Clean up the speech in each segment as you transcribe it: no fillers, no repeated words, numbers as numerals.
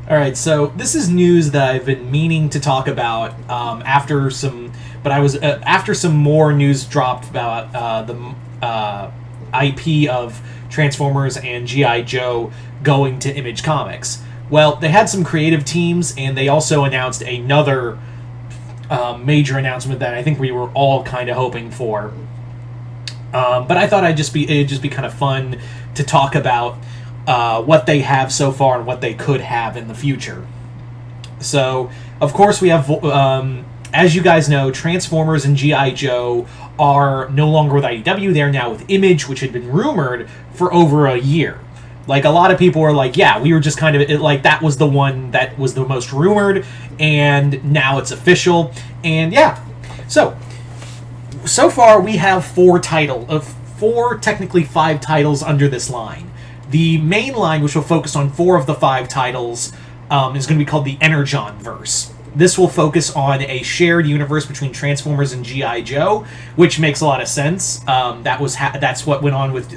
All right, so this is news that I've been meaning to talk about after some more news dropped about the IP of Transformers and GI Joe going to Image Comics. Well, they had some creative teams, and they also announced another major announcement that I think we were all kind of hoping for. But I thought it'd just be kind of fun to talk about what they have so far and what they could have in the future. So, of course, we have, as you guys know, Transformers and G.I. Joe are no longer with IDW. They're now with Image, which had been rumored for over a year. Like, a lot of people were like, yeah, we were just kind of, like, that was the one that was the most rumored, and now it's official. And, yeah. So far, we have technically five titles under this line. The main line, which will focus on four of the five titles, is going to be called the Energon Verse. This will focus on a shared universe between Transformers and G.I. Joe, which makes a lot of sense. That's what went on with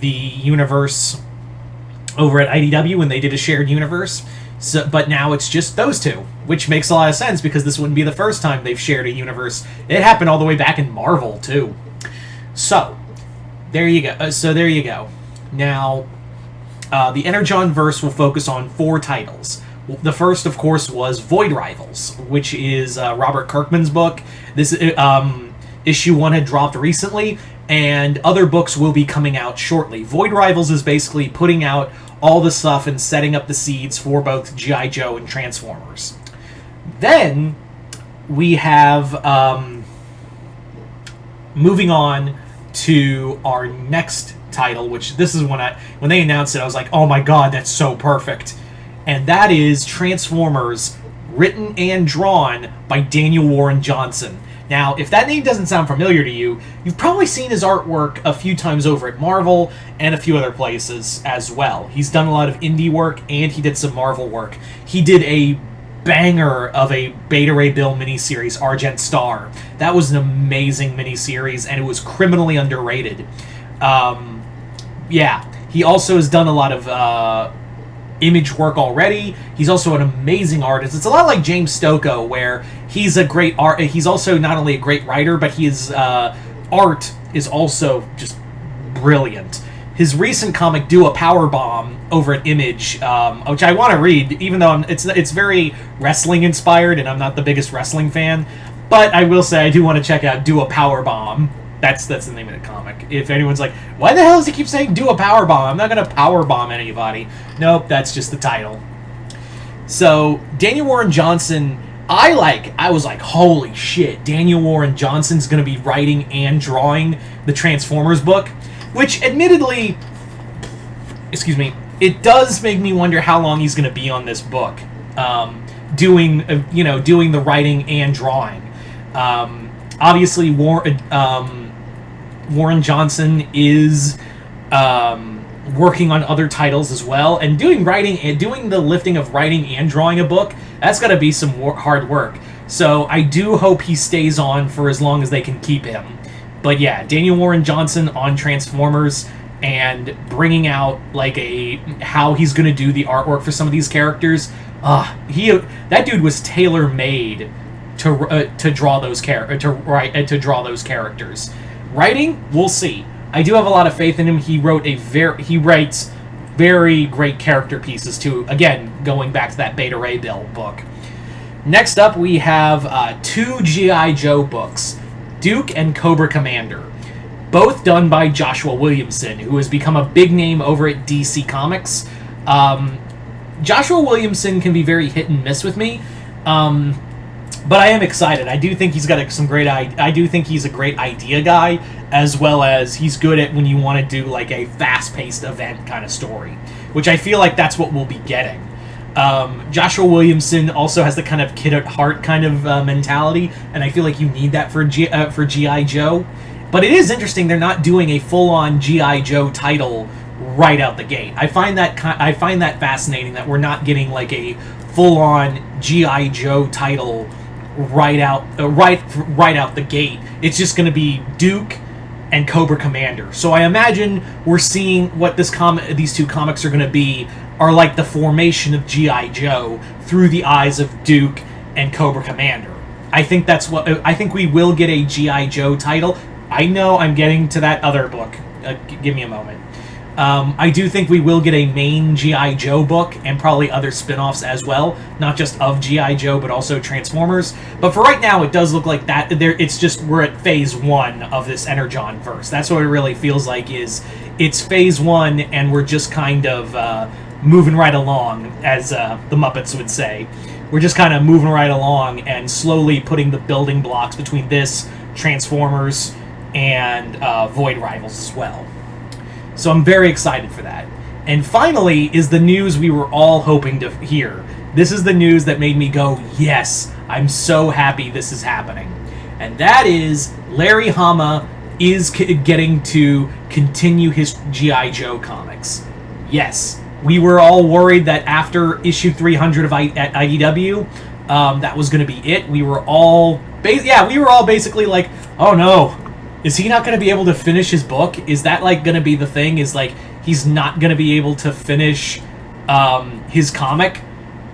the universe over at IDW when they did a shared universe. So, but now it's just those two, which makes a lot of sense because this wouldn't be the first time they've shared a universe. It happened all the way back in Marvel, too. So, there you go. Now, the Energon Verse will focus on four titles. The first, of course, was Void Rivals, which is Robert Kirkman's book. This issue 1 had dropped recently, and other books will be coming out shortly. Void Rivals is basically putting out all the stuff and setting up the seeds for both G.I. Joe and Transformers. Then, we have, moving on to our next title, which this is when they announced it, I was like, oh my god, that's so perfect. And that is Transformers, written and drawn by Daniel Warren Johnson. Now, if that name doesn't sound familiar to you, you've probably seen his artwork a few times over at Marvel and a few other places as well. He's done a lot of indie work, and he did some Marvel work. He did a banger of a Beta Ray Bill miniseries, Argent Star. That was an amazing miniseries, and it was criminally underrated. Yeah, he also has done a lot of Image work already. He's also an amazing artist. It's a lot like James Stokoe, where he's a great art. He's also not only a great writer, but his art is also just brilliant. His recent comic, Do a Power Bomb, over at Image, which I want to read, even though it's very wrestling inspired, and I'm not the biggest wrestling fan. But I will say I do want to check out Do a Power Bomb. That's the name of the comic. If anyone's like, why the hell does he keep saying do a power bomb? I'm not going to power bomb anybody. Nope, that's just the title. So, Daniel Warren Johnson, I was like, holy shit, Daniel Warren Johnson's going to be writing and drawing the Transformers book, which admittedly, it does make me wonder how long he's going to be on this book, doing the writing and drawing. Obviously, Warren Johnson is working on other titles as well, and doing the lifting of writing and drawing a book, that's got to be some hard work. So I do hope he stays on for as long as they can keep him. But yeah, Daniel Warren Johnson on Transformers and bringing out how he's going to do the artwork for some of these characters. That dude was tailor made to draw those characters. Writing, we'll see. I do have a lot of faith in him. He writes very great character pieces too. Again, going back to that Beta Ray Bill book. Next up, we have two G.I. Joe books, Duke and Cobra Commander, both done by Joshua Williamson, who has become a big name over at DC Comics. Joshua Williamson can be very hit and miss with me. But I am excited. I do think he's got I do think he's a great idea guy, as well as he's good at when you want to do like a fast-paced event kind of story, which I feel like that's what we'll be getting. Joshua Williamson also has the kind of kid at heart kind of mentality, and I feel like you need that for G.I. Joe. But it is interesting they're not doing a full-on G.I. Joe title right out the gate. I find that fascinating that we're not getting like a full-on G.I. Joe title right out the gate. It's just going to be Duke and Cobra Commander. So I imagine we're seeing what these two comics are going to be are like the formation of G.I. Joe through the eyes of Duke and Cobra Commander. I think that's what I think we will get a G.I. Joe title. I know I'm getting to that other book. Give me a moment. I do think we will get a main G.I. Joe book and probably other spin-offs as well, not just of G.I. Joe but also Transformers. But for right now, it does look like that. It's just we're at phase 1 of this Energon verse. That's what it really feels like. It's phase 1, and we're just kind of moving right along, as the Muppets would say. We're just kind of moving right along and slowly putting the building blocks between this, Transformers, and Void Rivals as well. So I'm very excited for that. And finally is the news we were all hoping to hear. This is the news that made me go, yes, I'm so happy this is happening. And that is Larry Hama is getting to continue his G.I. Joe comics. Yes, we were all worried that after issue 300 of IDW, that was going to be it. We were all basically like, oh no, is he not going to be able to finish his book? Is that like going to be the thing? Is like he's not going to be able to finish his comic?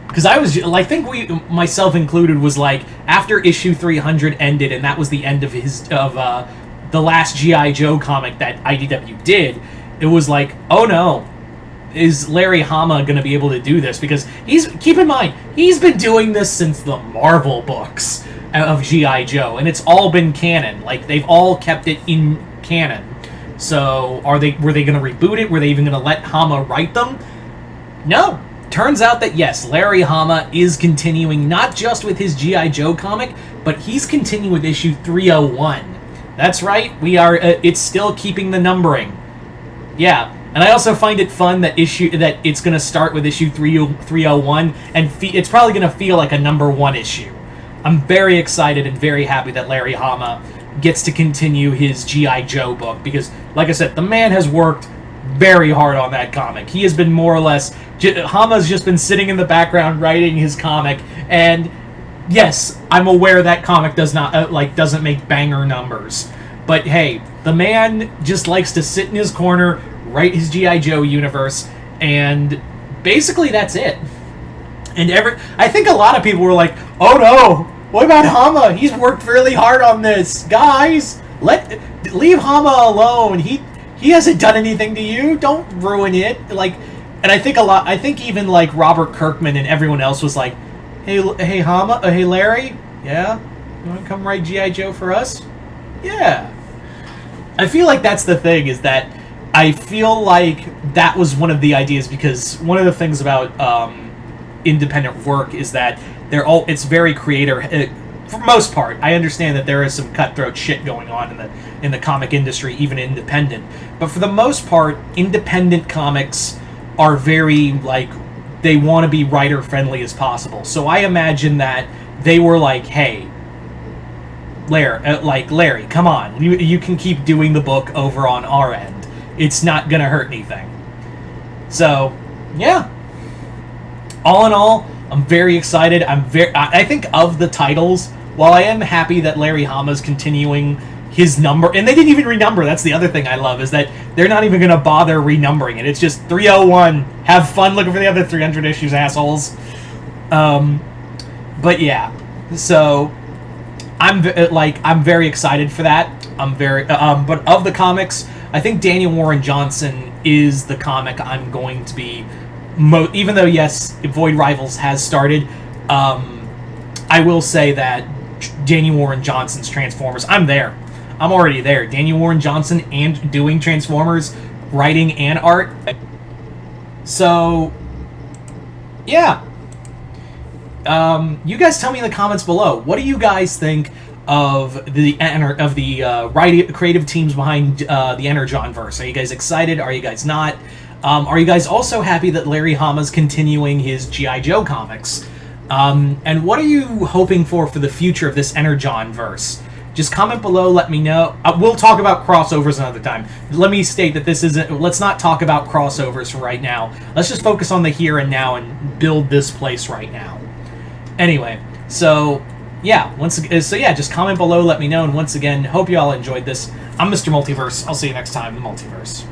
Because I think we, myself included, was like after issue 300 ended, and that was the end of the last G.I. Joe comic that IDW did. It was like, oh no, is Larry Hama going to be able to do this? Because keep in mind, he's been doing this since the Marvel books of G.I. Joe, and it's all been canon. Like, they've all kept it in canon. So, were they going to reboot it? Were they even going to let Hama write them? No. Turns out that, yes, Larry Hama is continuing not just with his G.I. Joe comic, but he's continuing with issue 301. That's right, it's still keeping the numbering. Yeah. And I also find it fun that it's going to start with issue 301, and it's probably going to feel like a number 1 issue. I'm very excited and very happy that Larry Hama gets to continue his G.I. Joe book, because, like I said, the man has worked very hard on that comic. He has been more or less... Hama's just been sitting in the background writing his comic, and yes, I'm aware that comic doesn't make banger numbers. But hey, the man just likes to sit in his corner, write his G.I. Joe universe, and basically that's it. And I think a lot of people were like, oh no, what about Hama? He's worked really hard on this. Guys, leave Hama alone. He hasn't done anything to you. Don't ruin it. And I think even like Robert Kirkman and everyone else was like, hey Hama, hey Larry, yeah? You want to come write G.I. Joe for us? Yeah. I feel like that's the thing, is that I feel like that was one of the ideas, because one of the things about independent work is that it's very creator. For most part, I understand that there is some cutthroat shit going on in the comic industry, even independent. But for the most part, independent comics are very, they want to be writer friendly as possible. So I imagine that they were like, hey, Larry, come on, you can keep doing the book over on our end. It's not gonna hurt anything. So, yeah. All in all, I'm very excited. I think of the titles, while I am happy that Larry Hama's continuing his number, and they didn't even renumber. That's the other thing I love, is that they're not even gonna bother renumbering it. It's just 301. Have fun looking for the other 300 issues, assholes. But yeah, so I'm very excited for that. But of the comics, I think Daniel Warren Johnson is the comic I'm going to be even though, yes, Void Rivals has started, I will say that Daniel Warren Johnson's Transformers, I'm there. I'm already there. Daniel Warren Johnson and doing Transformers, writing and art. So, yeah. You guys tell me in the comments below, what do you guys think of the creative teams behind the Energon verse? Are you guys excited? Are you guys not? Are you guys also happy that Larry Hama's continuing his G.I. Joe comics? And what are you hoping for the future of this Energon verse? Just comment below, let me know. We'll talk about crossovers another time. Let me state that let's not talk about crossovers for right now. Let's just focus on the here and now and build this place right now. Anyway, so yeah, just comment below, let me know, and once again, hope you all enjoyed this. I'm Mr. Multiverse. I'll see you next time in the Multiverse.